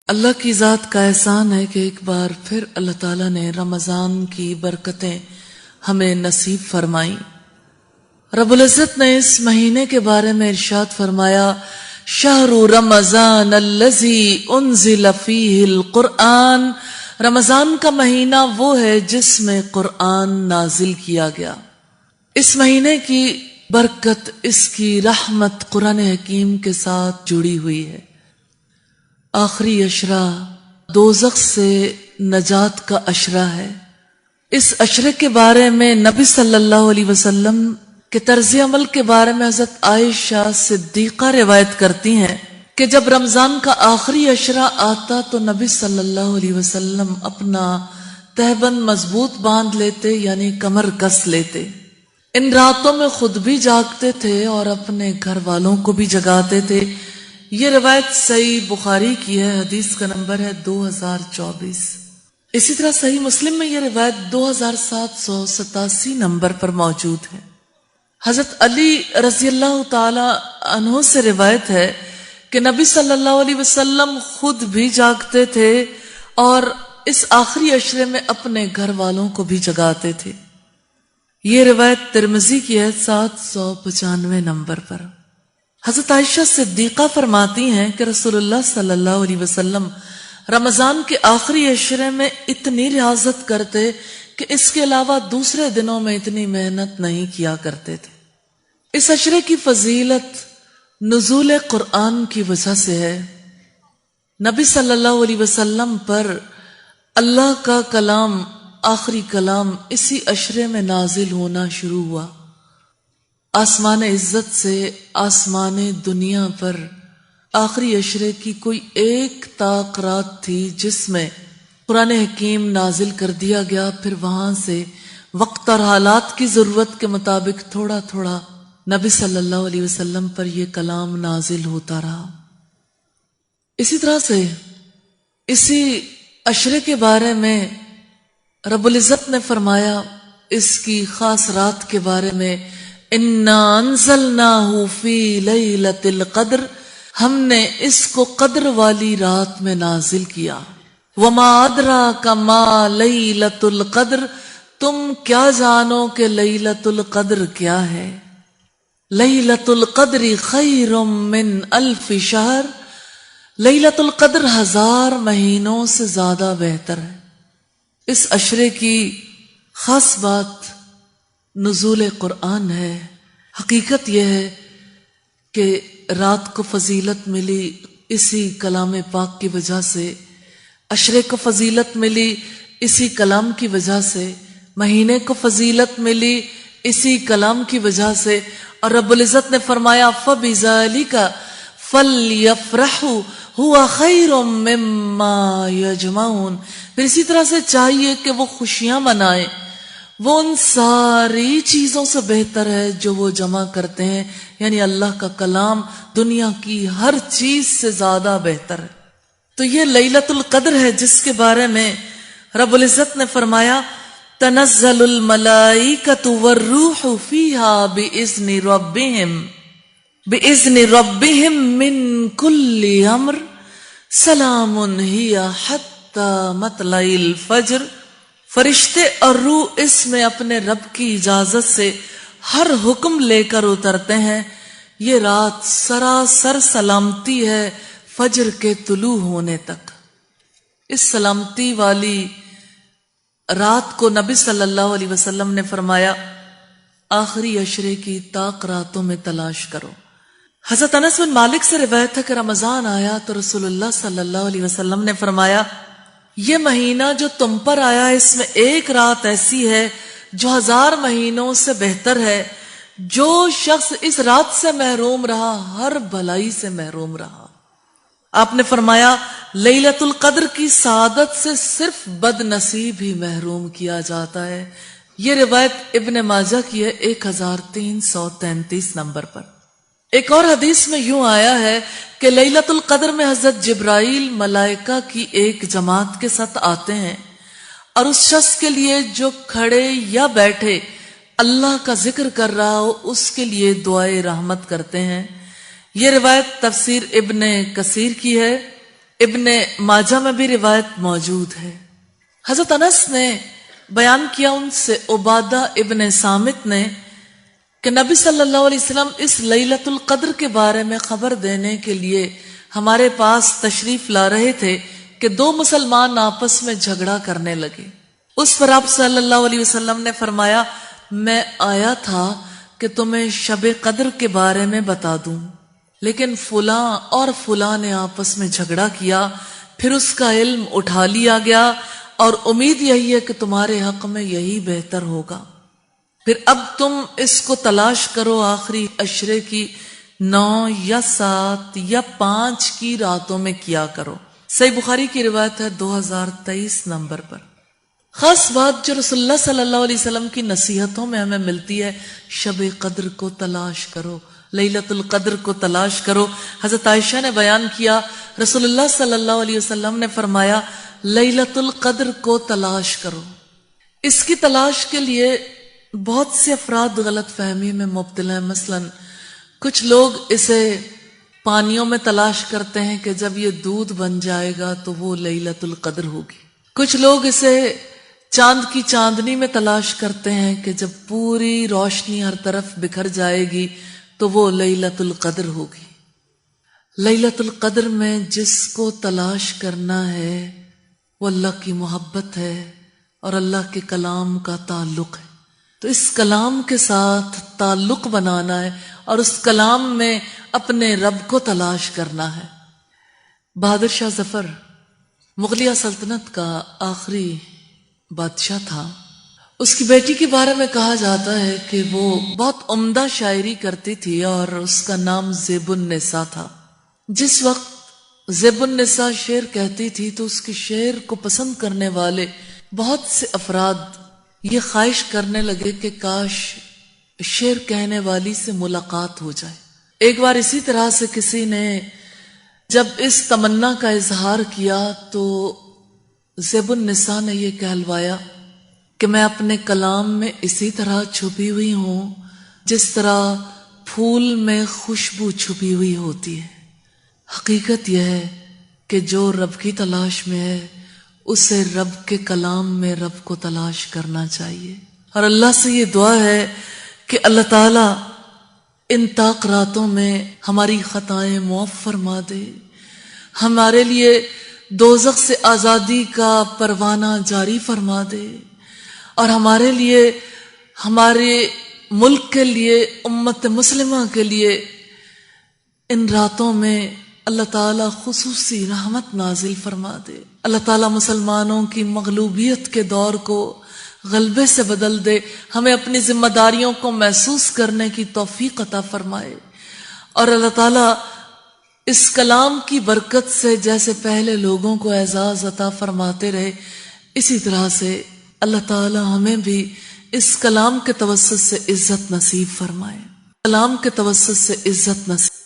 اللہ کی ذات کا احسان ہے کہ ایک بار پھر اللہ تعالیٰ نے رمضان کی برکتیں ہمیں نصیب فرمائیں۔ رب العزت نے اس مہینے کے بارے میں ارشاد فرمایا، شہر رمضان الذی انزل فیہ القرآن، رمضان کا مہینہ وہ ہے جس میں قرآن نازل کیا گیا۔ اس مہینے کی برکت، اس کی رحمت قرآن حکیم کے ساتھ جڑی ہوئی ہے۔ آخری عشرہ دوزخ سے نجات کا عشرہ ہے۔ اس عشرے کے بارے میں نبی صلی اللہ علیہ وسلم کے طرز عمل کے بارے میں حضرت عائشہ صدیقہ روایت کرتی ہیں کہ جب رمضان کا آخری عشرہ آتا تو نبی صلی اللہ علیہ وسلم اپنا تہبند مضبوط باندھ لیتے، یعنی کمر کس لیتے۔ ان راتوں میں خود بھی جاگتے تھے اور اپنے گھر والوں کو بھی جگاتے تھے۔ یہ روایت صحیح بخاری کی ہے، حدیث کا نمبر ہے 2024۔ اسی طرح صحیح مسلم میں یہ روایت 2787 نمبر پر موجود ہے۔ حضرت علی رضی اللہ تعالی عنہ سے روایت ہے کہ نبی صلی اللہ علیہ وسلم خود بھی جاگتے تھے اور اس آخری عشرے میں اپنے گھر والوں کو بھی جگاتے تھے۔ یہ روایت ترمذی کی ہے 795 نمبر پر۔ حضرت عائشہ صدیقہ فرماتی ہیں کہ رسول اللہ صلی اللہ علیہ وسلم رمضان کے آخری عشرے میں اتنی ریاضت کرتے کہ اس کے علاوہ دوسرے دنوں میں اتنی محنت نہیں کیا کرتے تھے۔ اس عشرے کی فضیلت نزول قرآن کی وجہ سے ہے۔ نبی صلی اللہ علیہ وسلم پر اللہ کا کلام، آخری کلام اسی عشرے میں نازل ہونا شروع ہوا۔ آسمان عزت سے آسمان دنیا پر آخری عشرے کی کوئی ایک طاق رات تھی جس میں قرآن حکیم نازل کر دیا گیا، پھر وہاں سے وقت اور حالات کی ضرورت کے مطابق تھوڑا تھوڑا نبی صلی اللہ علیہ وسلم پر یہ کلام نازل ہوتا رہا۔ اسی طرح سے اسی عشرے کے بارے میں رب العزت نے فرمایا، اس کی خاص رات کے بارے میں، اِنَّا أَنزَلْنَاهُ فِي لَيْلَةِ الْقَدْرِ، ہم نے اس کو قدر والی رات میں نازل کیا۔ وَمَا أَدْرَاكَ مَا لَيْلَةُ الْقَدْرِ، تم کیا جانو کہ لیلۃ القدر کیا ہے؟ لیلۃ القدر خیر من الف شہر، لیلۃ القدر 1000 مہینوں سے زیادہ بہتر ہے۔ اس عشرے کی خاص بات نزول قرآن ہے۔ حقیقت یہ ہے کہ رات کو فضیلت ملی اسی کلام پاک کی وجہ سے، عشرے کو فضیلت ملی اسی کلام کی وجہ سے، مہینے کو فضیلت ملی اسی کلام کی وجہ سے، اور رب العزت نے فرمایا فَبِذَلِكَ فَلْيَفْرَحُوا هُوَ خَيْرٌ مِّمَّا يَجْمَعُونَ، پھر اسی طرح سے چاہیے کہ وہ خوشیاں منائیں، وہ ان ساری چیزوں سے بہتر ہے جو وہ جمع کرتے ہیں، یعنی اللہ کا کلام دنیا کی ہر چیز سے زیادہ بہتر ہے۔ تو یہ لیلۃ القدر ہے جس کے بارے میں رب العزت نے فرمایا تنزل الملائکۃ والروح فیہا بإذن ربہم من کل امر سلام ہی حتی مطلع الفجر، فرشتے اور روح اس میں اپنے رب کی اجازت سے ہر حکم لے کر اترتے ہیں۔ یہ رات سراسر سلامتی ہے فجر کے طلوع ہونے تک۔ اس سلامتی والی رات کو نبی صلی اللہ علیہ وسلم نے فرمایا آخری عشرے کی طاق راتوں میں تلاش کرو۔ حضرت انس بن مالک سے روایت ہے کہ رمضان آیا تو رسول اللہ صلی اللہ علیہ وسلم نے فرمایا یہ مہینہ جو تم پر آیا اس میں ایک رات ایسی ہے جو 1000 مہینوں سے بہتر ہے۔ جو شخص اس رات سے محروم رہا ہر بھلائی سے محروم رہا۔ آپ نے فرمایا لیلۃ القدر کی سعادت سے صرف بد نصیب ہی محروم کیا جاتا ہے۔ یہ روایت ابن ماجہ کی ہے 1333 نمبر پر۔ ایک اور حدیث میں یوں آیا ہے کہ لیلۃ القدر میں حضرت جبرائیل ملائکہ کی ایک جماعت کے ساتھ آتے ہیں اور اس شخص کے لیے جو کھڑے یا بیٹھے اللہ کا ذکر کر رہا ہو اس کے لیے دعائے رحمت کرتے ہیں۔ یہ روایت تفسیر ابن کثیر کی ہے ابن ماجہ میں بھی روایت موجود ہے۔ حضرت انس نے بیان کیا ان سے عبادہ ابن صامت نے کہ نبی صلی اللہ علیہ وسلم اس لیلۃ القدر کے بارے میں خبر دینے کے لیے ہمارے پاس تشریف لا رہے تھے کہ دو مسلمان آپس میں جھگڑا کرنے لگے۔ اس پر آپ صلی اللہ علیہ وسلم نے فرمایا، میں آیا تھا کہ تمہیں شب قدر کے بارے میں بتا دوں، لیکن فلاں اور فلاں نے آپس میں جھگڑا کیا، پھر اس کا علم اٹھا لیا گیا اور امید یہی ہے کہ تمہارے حق میں یہی بہتر ہوگا۔ پھر اب تم اس کو تلاش کرو آخری عشرے کی 9 یا 7 یا 5 کی راتوں میں کیا کرو۔ صحیح بخاری کی روایت ہے 2023 نمبر پر۔ خاص بات جو رسول اللہ صلی اللہ علیہ وسلم کی نصیحتوں میں ہمیں ملتی ہے، شب قدر کو تلاش کرو، لیلۃ القدر کو تلاش کرو۔ حضرت عائشہ نے بیان کیا رسول اللہ صلی اللہ علیہ وسلم نے فرمایا، لیلۃ القدر کو تلاش کرو۔ اس کی تلاش کے لیے بہت سے افراد غلط فہمی میں مبتلا ہیں۔ مثلا کچھ لوگ اسے پانیوں میں تلاش کرتے ہیں کہ جب یہ دودھ بن جائے گا تو وہ لیلۃ القدر ہوگی۔ کچھ لوگ اسے چاند کی چاندنی میں تلاش کرتے ہیں کہ جب پوری روشنی ہر طرف بکھر جائے گی تو وہ لیلۃ القدر ہوگی۔ لیلۃ القدر میں جس کو تلاش کرنا ہے وہ اللہ کی محبت ہے اور اللہ کے کلام کا تعلق ہے، تو اس کلام کے ساتھ تعلق بنانا ہے اور اس کلام میں اپنے رب کو تلاش کرنا ہے۔ بہادر شاہ ظفر مغلیہ سلطنت کا آخری بادشاہ تھا۔ اس کی بیٹی کے بارے میں کہا جاتا ہے کہ وہ بہت عمدہ شاعری کرتی تھی اور اس کا نام زیب النساء تھا۔ جس وقت زیب النساء شعر کہتی تھی تو اس کے شعر کو پسند کرنے والے بہت سے افراد یہ خواہش کرنے لگے کہ کاش شعر کہنے والی سے ملاقات ہو جائے۔ ایک بار اسی طرح سے کسی نے جب اس تمنا کا اظہار کیا تو زیب النساء نے یہ کہلوایا کہ میں اپنے کلام میں اسی طرح چھپی ہوئی ہوں جس طرح پھول میں خوشبو چھپی ہوئی ہوتی ہے۔ حقیقت یہ ہے کہ جو رب کی تلاش میں ہے اسے رب کے کلام میں رب کو تلاش کرنا چاہیے، اور اللہ سے یہ دعا ہے کہ اللہ تعالیٰ ان طاق راتوں میں ہماری خطائیں معاف فرما دے، ہمارے لیے دوزخ سے آزادی کا پروانہ جاری فرما دے، اور ہمارے لیے، ہمارے ملک کے لیے، امت مسلمہ کے لیے ان راتوں میں اللہ تعالیٰ خصوصی رحمت نازل فرما دے۔ اللہ تعالیٰ مسلمانوں کی مغلوبیت کے دور کو غلبے سے بدل دے، ہمیں اپنی ذمہ داریوں کو محسوس کرنے کی توفیق عطا فرمائے، اور اللہ تعالیٰ اس کلام کی برکت سے جیسے پہلے لوگوں کو اعزاز عطا فرماتے رہے، اسی طرح سے اللہ تعالیٰ ہمیں بھی اس کلام کے توسط سے عزت نصیب فرمائے، کلام کے توسط سے عزت نصیب